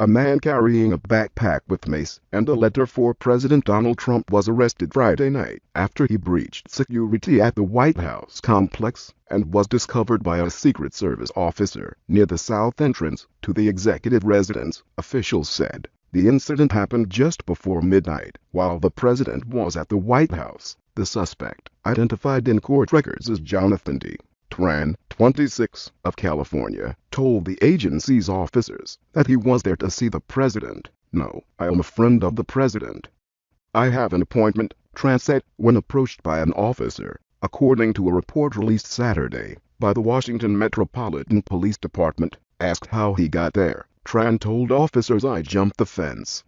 A man carrying a backpack with mace and a letter for President Donald Trump was arrested Friday night after he breached security at the White House complex and was discovered by a Secret Service officer near the south entrance to the executive residence, officials said. The incident happened just before midnight while the president was at the White House. The suspect, identified in court records as Jonathan D. Tran, 26, of California, told the agency's officers that he was there to see the president. "No, I am a friend of the president. I have an appointment," Tran said when approached by an officer, according to a report released Saturday by the Washington Metropolitan Police Department. Asked how he got there, Tran told officers, "I jumped the fence."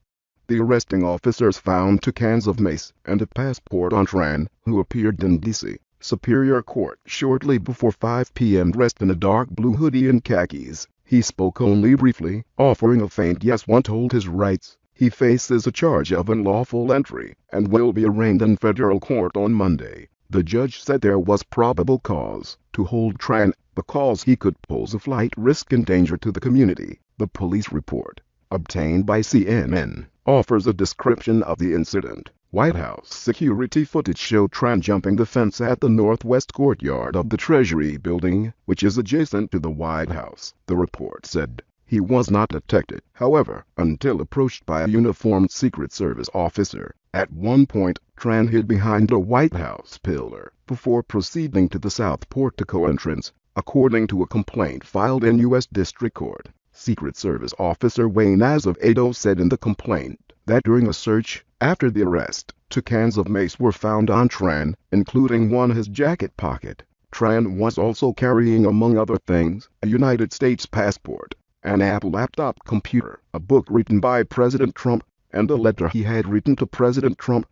The arresting officers found 2 cans of mace and a passport on Tran, who appeared in D.C. Superior Court shortly before 5 p.m. dressed in a dark blue hoodie and khakis. He spoke only briefly, offering a faint yes when told his rights. He faces a charge of unlawful entry and will be arraigned in federal court on Monday. The judge said there was probable cause to hold Tran because he could pose a flight risk and danger to the community. The police report, obtained by CNN, offers a description of the incident. White House security footage showed Tran jumping the fence at the northwest courtyard of the Treasury building, which is adjacent to the White House. The report said he was not detected, however, until approached by a uniformed Secret Service officer. At one point, Tran hid behind a White House pillar before proceeding to the south portico entrance, according to a complaint filed in U.S. District Court. Secret Service Officer Wayne Azevedo said in the complaint that during a search after the arrest, 2 cans of mace were found on Tran, including one in his jacket pocket. Tran was also carrying, among other things, a United States passport, an Apple laptop computer, a book written by President Trump, and a letter he had written to President Trump.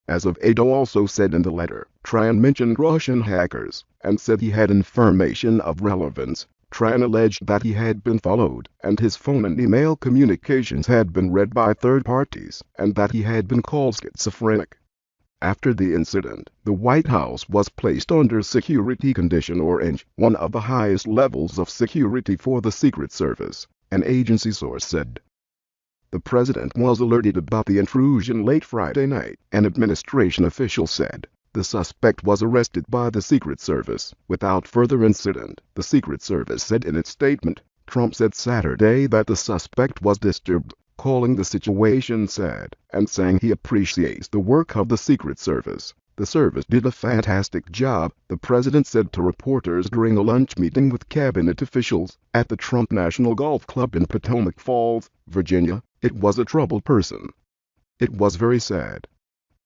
Azevedo also said in the letter, Tran mentioned Russian hackers and said he had information of relevance. Tran alleged that he had been followed and his phone and email communications had been read by third parties and that he had been called schizophrenic. After the incident, the White House was placed under Security Condition Orange, one of the highest levels of security for the Secret Service, an agency source said. The president was alerted about the intrusion late Friday night, an administration official said. The suspect was arrested by the Secret Service without further incident, the Secret Service said in its statement. Trump said Saturday that the suspect was disturbed, calling the situation sad, and saying he appreciates the work of the Secret Service. The service did a fantastic job, the president said to reporters during a lunch meeting with cabinet officials at the Trump National Golf Club in Potomac Falls, Virginia. It was a troubled person. It was very sad.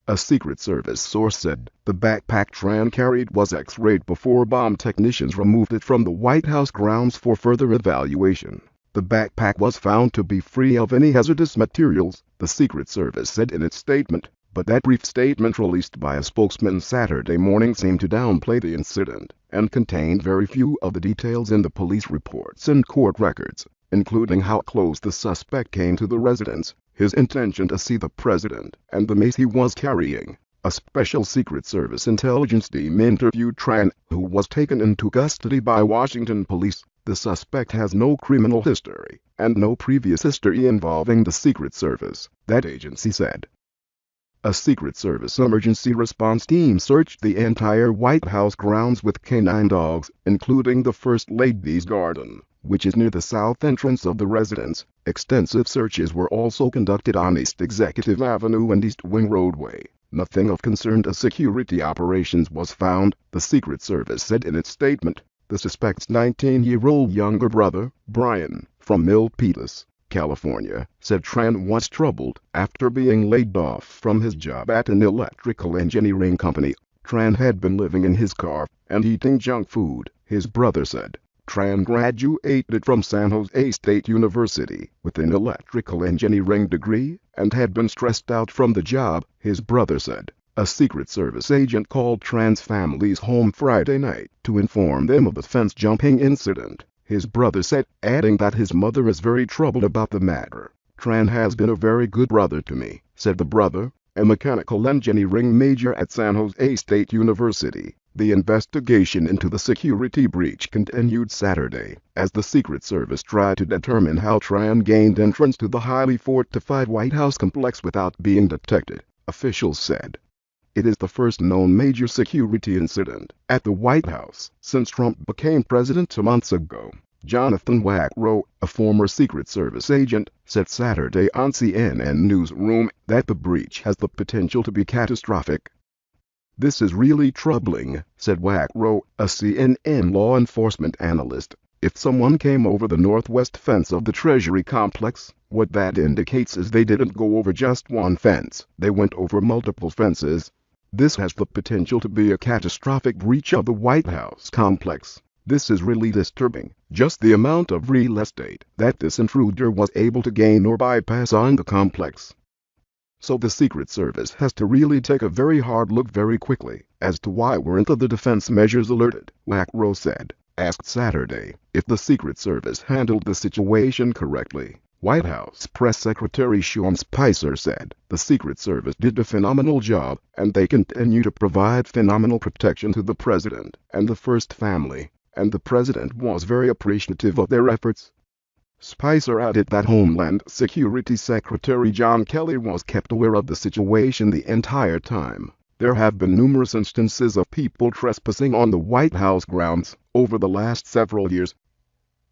A Secret Service source said the backpack Tran carried was X-rayed before bomb technicians removed it from the White House grounds for further evaluation. The backpack was found to be free of any hazardous materials, the Secret Service said in its statement, but that brief statement released by a spokesman Saturday morning seemed to downplay the incident and contained very few of the details in the police reports and court records, including how close the suspect came to the residence, his intention to see the president, and the mace he was carrying. A special Secret Service intelligence team interviewed Tran, who was taken into custody by Washington police. The suspect has no criminal history and no previous history involving the Secret Service, that agency said. A Secret Service emergency response team searched the entire White House grounds with canine dogs, including the First Lady's garden, which is near the south entrance of the residence. Extensive searches were also conducted on East Executive Avenue and East Wing Roadway. Nothing of concern to security operations was found, the Secret Service said in its statement. The suspect's 19-year-old younger brother, Brian, from Milpitas, California, said Tran was troubled after being laid off from his job at an electrical engineering company. Tran had been living in his car and eating junk food, his brother said. Tran graduated from San Jose State University with an electrical engineering degree and had been stressed out from the job, his brother said. A Secret Service agent called Tran's family's home Friday night to inform them of the fence-jumping incident, his brother said, adding that his mother is very troubled about the matter. Tran has been a very good brother to me, said the brother. a mechanical engineering major at San Jose State University. The investigation into the security breach continued Saturday, as the Secret Service tried to determine how Tran gained entrance to the highly fortified White House complex without being detected, officials said. It is the first known major security incident at the White House since Trump became president 2 months ago. Jonathan Wackrow, a former Secret Service agent, said Saturday on CNN Newsroom that the breach has the potential to be catastrophic. "This is really troubling," said Wackrow, a CNN law enforcement analyst. "If someone came over the northwest fence of the Treasury complex, what that indicates is they didn't go over just one fence, they went over multiple fences. This has the potential to be a catastrophic breach of the White House complex. This is really disturbing, just the amount of real estate that this intruder was able to gain or bypass on the complex. So the Secret Service has to really take a very hard look very quickly as to why weren't the defense measures alerted," Wackrow said. Asked Saturday if the Secret Service handled the situation correctly, White House Press Secretary Sean Spicer said the Secret Service did a phenomenal job and they continue to provide phenomenal protection to the president and the first family, and the president was very appreciative of their efforts. Spicer added that Homeland Security Secretary John Kelly was kept aware of the situation the entire time. There have been numerous instances of people trespassing on the White House grounds over the last several years.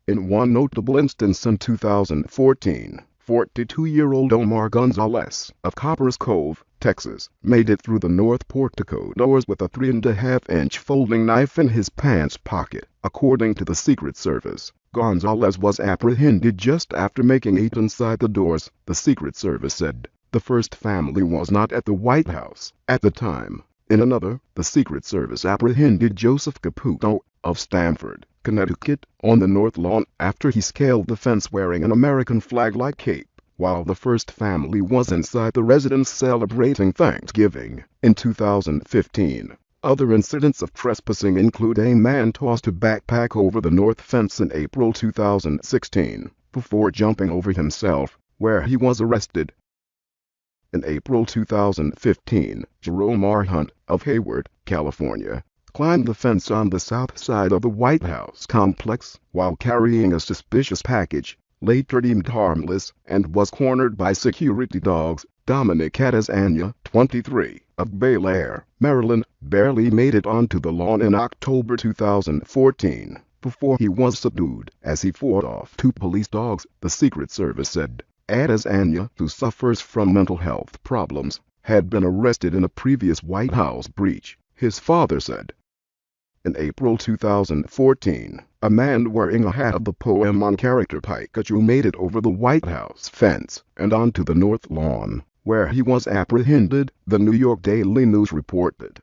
In one notable instance in 2014, 42-year-old Omar Gonzalez of Coppers Cove, Texas, made it through the north portico doors with a 3.5-inch folding knife in his pants pocket, according to the Secret Service. Gonzalez was apprehended just after making it inside the doors, the Secret Service said. The first family was not at the White House at the time. In another, the Secret Service apprehended Joseph Caputo of Stamford, Connecticut, on the North Lawn after he scaled the fence wearing an American flag-like cape, while the first family was inside the residence celebrating Thanksgiving. In 2015, other incidents of trespassing include a man tossed a backpack over the north fence in April 2016, before jumping over himself, where he was arrested. In April 2015, Jerome R. Hunt, of Hayward, California, climbed the fence on the south side of the White House complex while carrying a suspicious package, later deemed harmless, and was cornered by security dogs. Dominic Catastrophic, 23, of Bel Air, Maryland, barely made it onto the lawn in October 2014 before he was subdued as he fought off 2 police dogs, the Secret Service said. Catastrophic, who suffers from mental health problems, had been arrested in a previous White House breach, his father said. In April 2014, a man wearing a hat of the Pokémon character Pikachu made it over the White House fence and onto the North Lawn, where he was apprehended, the New York Daily News reported.